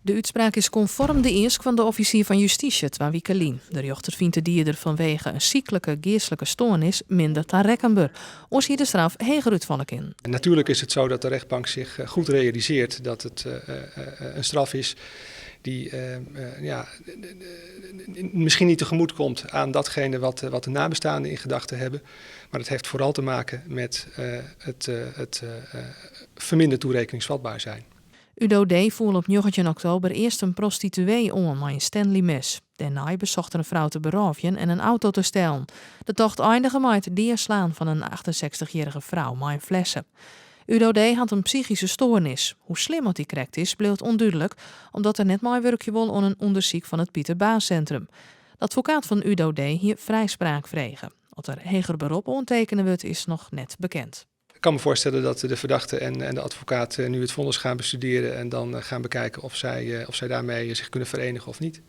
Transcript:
De uitspraak is conform de eis van de officier van justitie, 2 weken geleden. De rechter vindt de dierder vanwege een ziekelijke geestelijke stoornis minder te rekkenbaar. Ons hier de straf heger uitvallen in. Natuurlijk is het zo dat de rechtbank zich goed realiseert dat het een straf is die misschien niet tegemoet komt aan datgene wat de nabestaanden in gedachten hebben. Maar het heeft vooral te maken met het verminderd toerekeningsvatbaar zijn. Udo D. voelde op 19 oktober eerst een prostituee aan met een Stanley mes. Daarna bezocht een vrouw te beroven en een auto te stelen. De tocht eindigde met het neerslaan van een 68-jarige vrouw met een flessen. Udo D. had een psychische stoornis. Hoe slim hij correct is, bleef onduidelijk, omdat er net maar werkje wil aan een onderzoek van het Pieter Baan Centrum. De advocaat van Udo D. hier vrijspraak vregen. Wat er heger beroep ontekenen wordt, is nog net bekend. Ik kan me voorstellen dat de verdachte en de advocaat nu het vonnis gaan bestuderen en dan gaan bekijken of zij daarmee zich kunnen verenigen of niet.